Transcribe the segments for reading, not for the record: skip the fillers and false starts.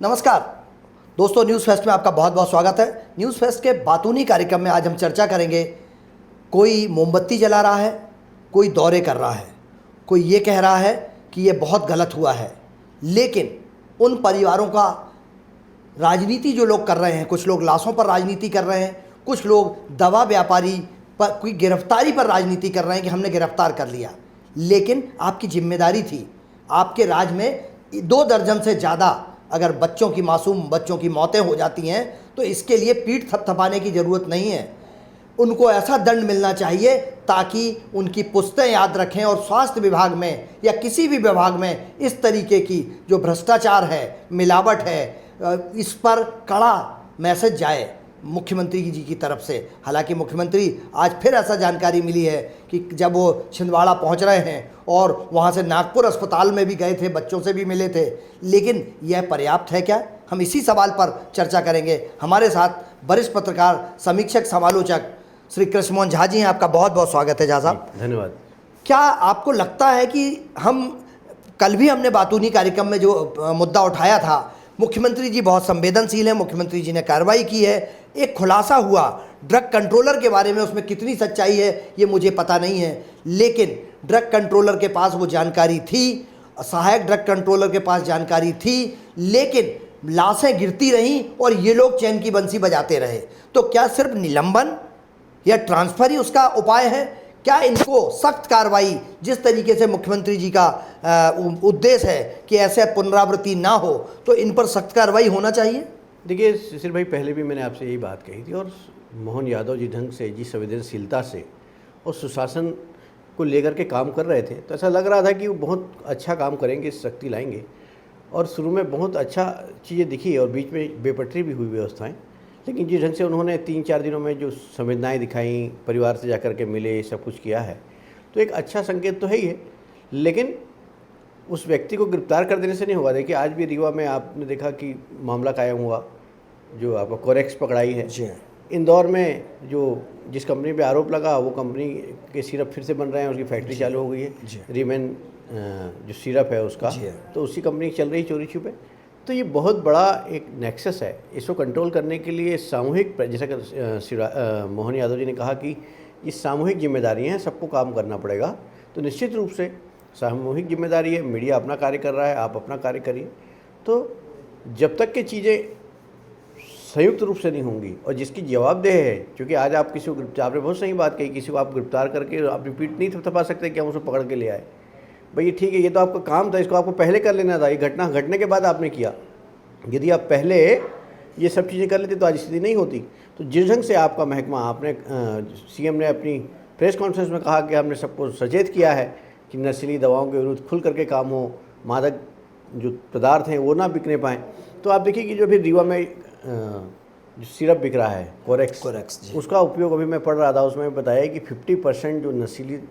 नमस्कार दोस्तों, news fest में आपका बहुत बहुत स्वागत है। न्यूज़ फेस्ट के बातूनी कार्यक्रम में आज हम चर्चा करेंगे। कोई मोमबत्ती जला रहा है, कोई दौरे कर रहा है, कोई ये कह रहा है कि ये बहुत गलत हुआ है, लेकिन उन परिवारों का राजनीति जो लोग कर रहे हैं, कुछ लोग लाशों पर राजनीति कर रहे हैं, कुछ लोग दवा व्यापारी पर कोई गिरफ्तारी पर राजनीति कर रहे हैं कि हमने गिरफ्तार कर लिया। लेकिन आपकी जिम्मेदारी थी, आपके राज में 2 दर्जन से ज़्यादा अगर मासूम बच्चों की मौतें हो जाती हैं तो इसके लिए पीठ थपथपाने की ज़रूरत नहीं है। उनको ऐसा दंड मिलना चाहिए ताकि उनकी पुश्तें याद रखें और स्वास्थ्य विभाग में या किसी भी विभाग में इस तरीके की जो भ्रष्टाचार है, मिलावट है, इस पर कड़ा मैसेज जाए मुख्यमंत्री जी की तरफ से। हालांकि मुख्यमंत्री आज फिर ऐसा जानकारी मिली है कि जब वो छिंदवाड़ा पहुंच रहे हैं और वहां से नागपुर अस्पताल में भी गए थे, बच्चों से भी मिले थे, लेकिन यह पर्याप्त है क्या? हम इसी सवाल पर चर्चा करेंगे। हमारे साथ वरिष्ठ पत्रकार, समीक्षक, समालोचक श्री कृष्णमोहन झा जी हैं। आपका बहुत बहुत स्वागत है झा साहब। धन्यवाद। क्या आपको लगता है कि कल भी हमने बातूनी कार्यक्रम में जो मुद्दा उठाया था, मुख्यमंत्री जी बहुत संवेदनशील हैं, मुख्यमंत्री जी ने कार्रवाई की है, एक खुलासा हुआ ड्रग कंट्रोलर के बारे में, उसमें कितनी सच्चाई है ये मुझे पता नहीं है, लेकिन ड्रग कंट्रोलर के पास वो जानकारी थी, सहायक ड्रग कंट्रोलर के पास जानकारी थी, लेकिन लाशें गिरती रहीं और ये लोग चैन की बंसी बजाते रहे। तो क्या सिर्फ निलंबन या ट्रांसफ़र ही उसका उपाय है? क्या इनको सख्त कार्रवाई, जिस तरीके से मुख्यमंत्री जी का उद्देश्य है कि ऐसे पुनरावृत्ति ना हो, तो इन पर सख्त कार्रवाई होना चाहिए? देखिए शिशिर भाई, पहले भी मैंने आपसे यही बात कही थी और मोहन यादव जी ढंग से, जी संवेदनशीलता से और सुशासन को लेकर के काम कर रहे थे, तो ऐसा लग रहा था कि वो बहुत अच्छा काम करेंगे, सख्ती लाएंगे। और शुरू में बहुत अच्छा चीज़ें दिखी और बीच में बेपटरी भी हुई व्यवस्थाएं, लेकिन जिस ढंग से उन्होंने 3-4 दिनों में जो संवेदनाएं दिखाई, परिवार से जाकर के मिले, सब कुछ किया है, तो एक अच्छा संकेत तो है ही है। लेकिन उस व्यक्ति को गिरफ्तार कर देने से नहीं होगा। देखिए आज भी रीवा में आपने देखा कि मामला कायम हुआ, जो आपको कोरेक्स पकड़ाई है। इंदौर में जिस कंपनी पे आरोप लगा, वो कंपनी के सिरप फिर से बन रहे हैं, उसकी फैक्ट्री चालू हो गई है, रीमेन जो सिरप है उसका, तो उसी कंपनी चल रही चोरी छुपे। तो ये बहुत बड़ा एक नेक्सस है। इसको कंट्रोल करने के लिए सामूहिक, जैसा कि मोहन यादव जी ने कहा कि ये सामूहिक जिम्मेदारी है, सबको काम करना पड़ेगा। तो निश्चित रूप से सामूहिक जिम्मेदारी है। मीडिया अपना कार्य कर रहा है, आप अपना कार्य करिए। तो जब तक कि चीज़ें संयुक्त रूप से नहीं होंगी और जिसकी जवाबदेह है, क्योंकि आज आप किसी को, आपने बहुत सही बात कही, किसी को आप गिरफ्तार करके आप रिपीट नहीं थपथपा सकते कि हम उसको पकड़ के ले आए। भाई ठीक है, ये तो आपका काम था, इसको आपको पहले कर लेना था। ये घटना घटने के बाद आपने किया। यदि आप पहले ये सब चीज़ें कर लेते तो आज स्थिति नहीं होती। तो जिस ढंग से आपका महकमा, आपने सीएम ने अपनी प्रेस कॉन्फ्रेंस में कहा कि हमने सबको सचेत किया है कि नशीली दवाओं के विरुद्ध खुल करके काम हो, मादक जो पदार्थ हैं वो ना बिकने पाएँ। तो आप देखिए कि जो भी रीवा में जो सिरप बिक रहा है, कोरेक्स, उसका उपयोग अभी मैं पढ़ रहा था, उसमें बताया कि 50% जो नशीली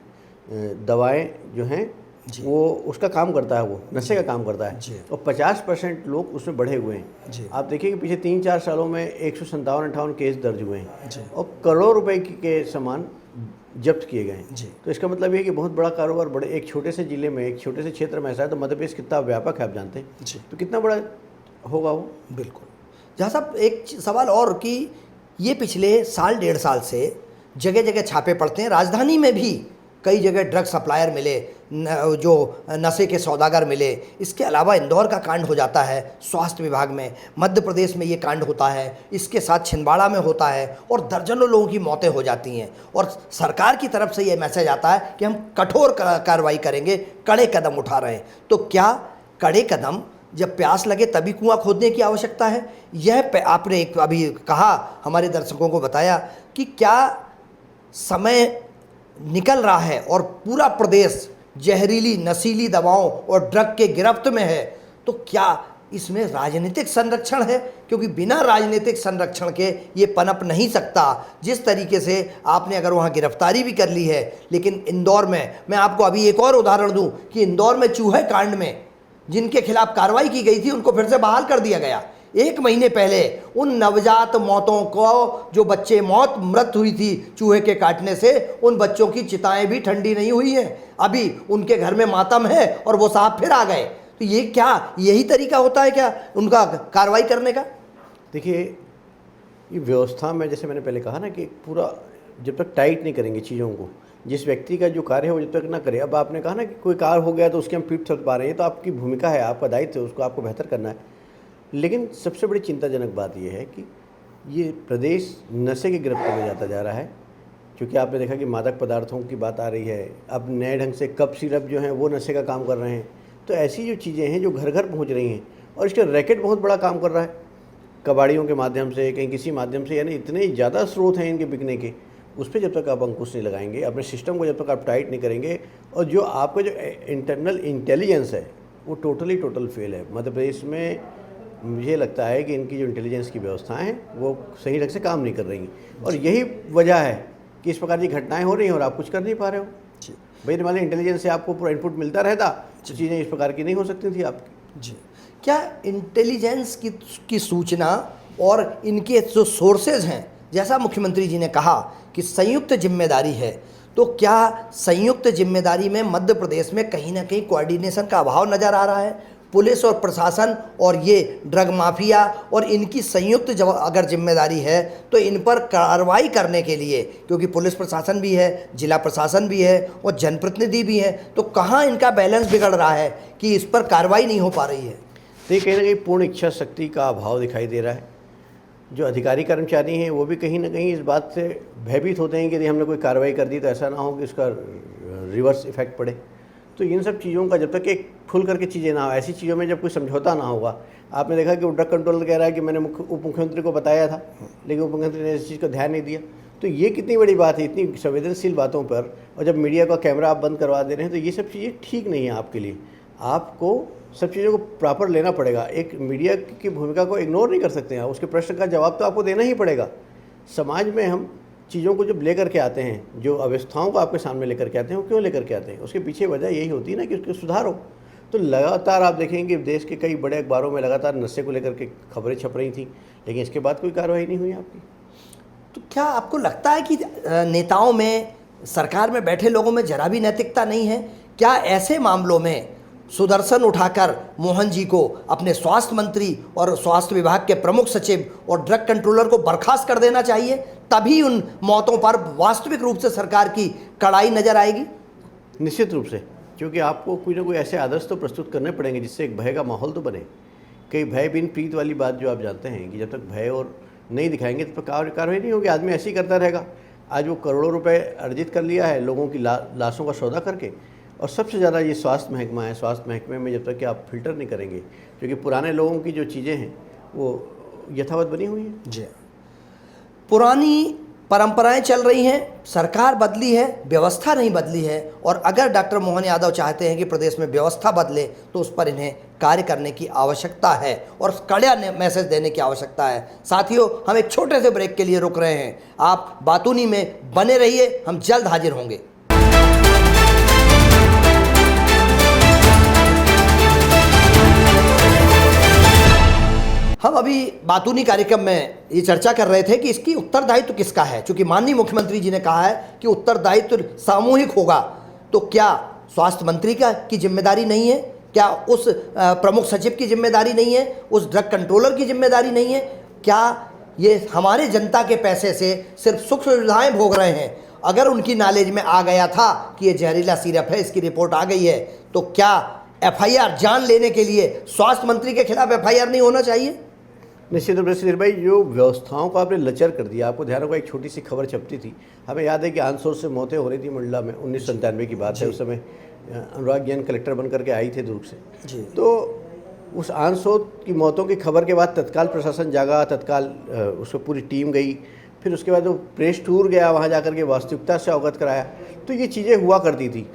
दवाएं जो हैं वो उसका काम करता है, वो नशे का काम करता है, और 50% लोग उसमें बढ़े हुए हैं। आप देखिए कि पिछले 3-4 सालों में 157-58 केस दर्ज हुए हैं और करोड़ों रुपए के सामान जब्त किए गए हैं। तो इसका मतलब ये है कि बहुत बड़ा कारोबार बड़े एक छोटे से जिले में, एक छोटे से क्षेत्र में ऐसा है। तो मध्य प्रदेश कितना व्यापक है आप जानते हैं, तो कितना बड़ा होगा वो। बिल्कुल। जहाँ साहब एक सवाल और कि ये पिछले साल 1.5 साल से जगह जगह छापे पड़ते हैं। राजधानी में भी कई जगह ड्रग सप्लायर मिले, जो नशे के सौदागर मिले। इसके अलावा इंदौर का कांड हो जाता है स्वास्थ्य विभाग में, मध्य प्रदेश में ये कांड होता है, इसके साथ छिंदवाड़ा में होता है और दर्जनों लोगों की मौतें हो जाती हैं। और सरकार की तरफ से ये मैसेज आता है कि हम कठोर कार्रवाई करेंगे, कड़े कदम उठा रहे हैं। तो क्या कड़े कदम, जब प्यास लगे तभी कुआं खोदने की आवश्यकता है? यह आपने एक अभी कहा, हमारे दर्शकों को बताया कि क्या समय निकल रहा है और पूरा प्रदेश जहरीली नशीली दवाओं और ड्रग के गिरफ्त में है, तो क्या इसमें राजनीतिक संरक्षण है? क्योंकि बिना राजनीतिक संरक्षण के ये पनप नहीं सकता। जिस तरीके से आपने अगर वहाँ गिरफ्तारी भी कर ली है, लेकिन इंदौर में, मैं आपको अभी एक और उदाहरण दूं कि इंदौर में चूहे कांड में जिनके खिलाफ कार्रवाई की गई थी उनको फिर से बहाल कर दिया गया। 1 महीने पहले उन नवजात मौतों को, जो बच्चे मृत हुई थी चूहे के काटने से, उन बच्चों की चिताएं भी ठंडी नहीं हुई हैं। अभी उनके घर में मातम है और वो साहब फिर आ गए। तो तो ये क्या यही तरीका होता है क्या उनका कार्रवाई करने का? देखिए, ये व्यवस्था में जैसे मैंने पहले कहा ना कि पूरा जब तक टाइट नहीं करेंगे चीज़ों को, जिस व्यक्ति का जो कार्य है वो जब तक ना करे। अब आपने कहा ना कि कोई कार्य हो गया तो उसकी हम पीठ थपथपा पा रहे हैं, तो आपकी भूमिका है, आपका दायित्व है, उसको आपको बेहतर करना है। लेकिन सबसे बड़ी चिंताजनक बात यह है कि ये प्रदेश नशे की गिरफ्त में जाता जा रहा है, क्योंकि आपने देखा कि मादक पदार्थों की बात आ रही है। अब नए ढंग से कप सिरप जो हैं वो नशे का काम कर रहे हैं। तो ऐसी जो चीज़ें हैं जो घर घर पहुंच रही हैं, और इसका रैकेट बहुत बड़ा काम कर रहा है, कबाड़ियों के माध्यम से, कहीं किसी माध्यम से, यानी इतने ज़्यादा स्रोत हैं इनके बिकने के। उस पर जब तक आप अंकुश नहीं लगाएंगे, अपने सिस्टम को जब तक आप टाइट नहीं करेंगे, और जो आपका जो इंटरनल इंटेलिजेंस है वो टोटल फेल है मध्य प्रदेश में। मुझे लगता है कि इनकी जो इंटेलिजेंस की व्यवस्थाएं हैं वो सही ढंग से काम नहीं कर रही, और यही वजह है कि इस प्रकार की घटनाएं हो रही हैं और आप कुछ कर नहीं पा रहे हो। भाई मान लीजिए इंटेलिजेंस से आपको पूरा इनपुट मिलता रहता तो चीज़ें इस प्रकार की नहीं हो सकती थी आपकी। जी, क्या इंटेलिजेंस की सूचना और इनके जो सोर्सेज हैं, जैसा मुख्यमंत्री जी ने कहा कि संयुक्त जिम्मेदारी है, तो क्या संयुक्त जिम्मेदारी में मध्य प्रदेश में कहीं ना कहीं कोऑर्डिनेशन का अभाव नज़र आ रहा है? पुलिस और प्रशासन और ये ड्रग माफिया और इनकी संयुक्त अगर जिम्मेदारी है तो इन पर कार्रवाई करने के लिए, क्योंकि पुलिस प्रशासन भी है, जिला प्रशासन भी है और जनप्रतिनिधि भी है, तो कहाँ इनका बैलेंस बिगड़ रहा है कि इस पर कार्रवाई नहीं हो पा रही है? तो कहीं ना कहीं पूर्ण इच्छा शक्ति का अभाव दिखाई दे रहा है। जो अधिकारी कर्मचारी हैं वो भी कहीं ना कहीं इस बात से भयभीत होते हैं कि यदि हमने कोई कार्रवाई कर दी तो ऐसा ना हो कि उसका रिवर्स इफेक्ट पड़े। तो इन सब चीज़ों का जब तक एक खुल करके चीज़ें ना हो, ऐसी चीज़ों में जब कोई समझौता ना होगा। आपने देखा कि वो ड्रग कंट्रोलर कह रहा है कि मैंने उप मुख्यमंत्री को बताया था, लेकिन उप मुख्यमंत्री ने इस चीज़ को ध्यान नहीं दिया। तो ये कितनी बड़ी बात है, इतनी संवेदनशील बातों पर, और जब मीडिया का कैमरा आप बंद करवा दे रहे हैं, तो ये सब चीज़ें ठीक नहीं है आपके लिए। आपको सब चीज़ों को प्रॉपर लेना पड़ेगा। एक मीडिया की भूमिका को इग्नोर नहीं कर सकते हैं, उसके प्रश्न का जवाब तो आपको देना ही पड़ेगा। समाज में हम चीज़ों को जब लेकर के आते हैं, जो अवस्थाओं को आपके सामने लेकर के आते हैं, वो क्यों लेकर के आते हैं? उसके पीछे वजह यही होती है ना कि उसको सुधारो। तो लगातार आप देखेंगे देश के कई बड़े अखबारों में लगातार नशे को लेकर के खबरें छप रही थी, लेकिन इसके बाद कोई कार्रवाई नहीं हुई आपकी। तो क्या आपको लगता है कि नेताओं में, सरकार में बैठे लोगों में जरा भी नैतिकता नहीं है? क्या ऐसे मामलों में सुदर्शन उठाकर मोहन जी को अपने स्वास्थ्य मंत्री और स्वास्थ्य विभाग के प्रमुख सचिव और ड्रग कंट्रोलर को बर्खास्त कर देना चाहिए? तभी उन मौतों पर वास्तविक रूप से सरकार की कड़ाई नजर आएगी। निश्चित रूप से, क्योंकि आपको कोई ना कोई ऐसे आदर्श तो प्रस्तुत करने पड़ेंगे जिससे एक भय का माहौल तो बने। कई भय बिन प्रीत वाली बात जो आप जानते हैं कि जब तक भय और नहीं दिखाएंगे तो कार्रवाई नहीं होगी। आदमी ऐसे ही करता रहेगा। आज वो करोड़ों रुपए अर्जित कर लिया है लोगों की लाशों का सौदा करके। और सबसे ज़्यादा ये स्वास्थ्य महकमा है। स्वास्थ्य महकमे में जब तक कि आप फिल्टर नहीं करेंगे, क्योंकि पुराने लोगों की जो चीज़ें हैं वो यथावत बनी हुई हैं। जी, पुरानी परंपराएं चल रही हैं, सरकार बदली है, व्यवस्था नहीं बदली है। और अगर डॉक्टर मोहन यादव चाहते हैं कि प्रदेश में व्यवस्था बदले तो उस पर इन्हें कार्य करने की आवश्यकता है और कड़ा मैसेज देने की आवश्यकता है। साथियों, हम एक छोटे से ब्रेक के लिए रुक रहे हैं। आप बातूनी में बने रहिए, हम जल्द हाजिर होंगे। हम अभी बातूनी कार्यक्रम में ये चर्चा कर रहे थे कि इसकी उत्तरदायित्व किसका है, क्योंकि माननीय मुख्यमंत्री जी ने कहा है कि उत्तरदायित्व सामूहिक होगा। तो क्या स्वास्थ्य मंत्री की जिम्मेदारी नहीं है? क्या उस प्रमुख सचिव की जिम्मेदारी नहीं है? उस ड्रग कंट्रोलर की जिम्मेदारी नहीं है? क्या ये हमारे जनता के पैसे से सिर्फ सुख सुविधाएं भोग रहे हैं? अगर उनकी नॉलेज में आ गया था कि ये जहरीला सिरप है, इसकी रिपोर्ट आ गई है, तो क्या एफआईआर जान लेने के लिए स्वास्थ्य मंत्री के खिलाफ एफआईआर नहीं होना चाहिए? निश्चित रूप से सुधीर भाई, जो व्यवस्थाओं को आपने लचर कर दिया। आपको ध्यान होगा एक छोटी सी खबर छपती थी, हमें याद है कि आंसोर से मौतें हो रही थी मंडला में। 1997 की बात है। उस समय अनुराग जैन कलेक्टर बन करके आई थे दुर्ग से जी। तो उस आंसोर की मौतों की खबर के बाद तत्काल प्रशासन जागा, तत्काल उसको पूरी टीम गई। फिर उसके बाद वो प्रेस टूर गया, वहाँ जाकर के वास्तविकता से अवगत कराया। तो ये चीज़ें हुआ करती थी।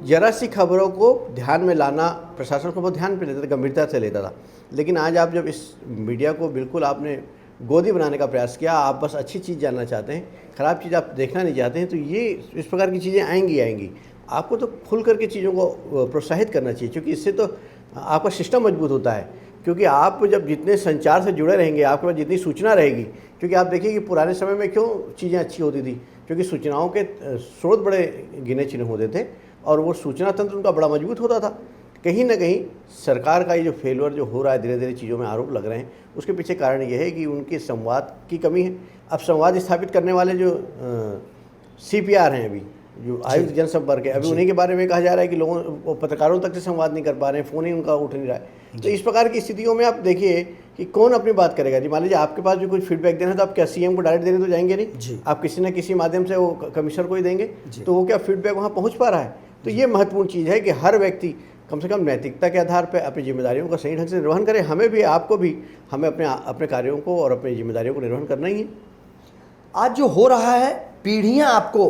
जरा सी खबरों को ध्यान में लाना प्रशासन को बहुत ध्यान पे लेता था, गंभीरता से लेता था। लेकिन आज आप जब इस मीडिया को बिल्कुल आपने गोदी बनाने का प्रयास किया, आप बस अच्छी चीज़ जानना चाहते हैं, ख़राब चीज़ आप देखना नहीं चाहते हैं, तो ये इस प्रकार की चीज़ें आएंगी। आपको तो खुल करके चीज़ों को प्रोत्साहित करना चाहिए, क्योंकि इससे तो आपका सिस्टम मजबूत होता है। क्योंकि आप जब जितने संचार से जुड़े रहेंगे, आपके पास जितनी सूचना रहेगी, क्योंकि आप देखिए कि पुराने समय में क्यों चीज़ें अच्छी होती थी, क्योंकि सूचनाओं के स्रोत बड़े गिने चुने होते थे और वो सूचना तंत्र उनका बड़ा मजबूत होता था। कहीं ना कहीं सरकार का ये जो फेलवर जो हो रहा है, धीरे धीरे चीज़ों में आरोप लग रहे हैं, उसके पीछे कारण ये है कि उनके संवाद की कमी है। अब संवाद स्थापित करने वाले जो CPR हैं, अभी जो आयुक्त जनसंपर्क है, अभी उन्हीं के बारे में कहा जा रहा है कि लोगों पत्रकारों तक से संवाद नहीं कर पा रहे हैं, फ़ोन ही उनका उठ नहीं रहा है। तो इस प्रकार की स्थितियों में आप देखिए कि कौन अपनी बात करेगा जी। मान लीजिए आपके पास भी कुछ फीडबैक देना है, तो आप क्या CM को डायरेक्ट देने तो जाएंगे नहीं, आप किसी न किसी माध्यम से वो कमिश्नर को ही देंगे, तो वो क्या फीडबैक वहाँ पहुँच पा रहा है? तो ये महत्वपूर्ण चीज़ है कि हर व्यक्ति कम से कम नैतिकता के आधार पर अपनी जिम्मेदारियों का सही ढंग से निर्वहन करें। हमें भी, आपको भी, हमें अपने कार्यों को और अपनी जिम्मेदारियों को निर्वहन करना ही है। आज जो हो रहा है, पीढ़ियां आपको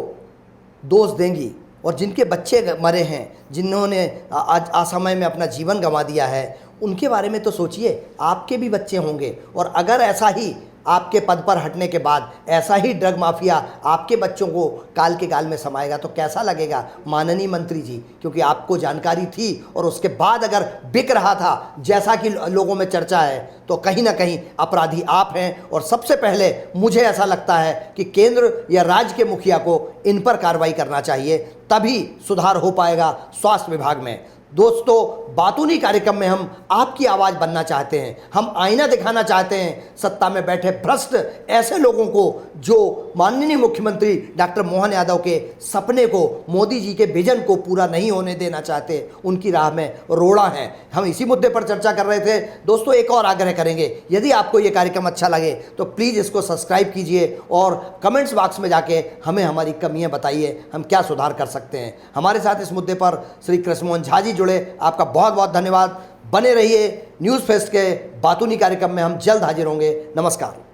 दोष देंगी, और जिनके बच्चे मरे हैं, जिन्होंने आज असमय में अपना जीवन गंवा दिया है, उनके बारे में तो सोचिए। आपके भी बच्चे होंगे, और अगर ऐसा ही आपके पद पर हटने के बाद ऐसा ही ड्रग माफिया आपके बच्चों को काल के गाल में समाएगा तो कैसा लगेगा माननीय मंत्री जी? क्योंकि आपको जानकारी थी, और उसके बाद अगर बिक रहा था जैसा कि लोगों में चर्चा है, तो कहीं ना कहीं अपराधी आप हैं। और सबसे पहले मुझे ऐसा लगता है कि केंद्र या राज्य के मुखिया को इन पर कार्रवाई करना चाहिए, तभी सुधार हो पाएगा स्वास्थ्य विभाग में। दोस्तों, बातूनी कार्यक्रम में हम आपकी आवाज़ बनना चाहते हैं, हम आईना दिखाना चाहते हैं सत्ता में बैठे भ्रष्ट ऐसे लोगों को जो माननीय मुख्यमंत्री डॉक्टर मोहन यादव के सपने को, मोदी जी के विजन को पूरा नहीं होने देना चाहते, उनकी राह में रोड़ा है। हम इसी मुद्दे पर चर्चा कर रहे थे। दोस्तों, एक और आग्रह करेंगे, यदि आपको ये कार्यक्रम अच्छा लगे तो प्लीज़ इसको सब्सक्राइब कीजिए और कमेंट्स बॉक्स में जाके हमें हमारी कमियाँ बताइए, हम क्या सुधार कर सकते हैं। हमारे साथ इस मुद्दे पर श्री कृष्णमोहन झा जी जुड़े, आपका बहुत बहुत धन्यवाद। बने रहिए न्यूज़ फेस्ट के बातूनी कार्यक्रम में, हम जल्द हाजिर होंगे। नमस्कार।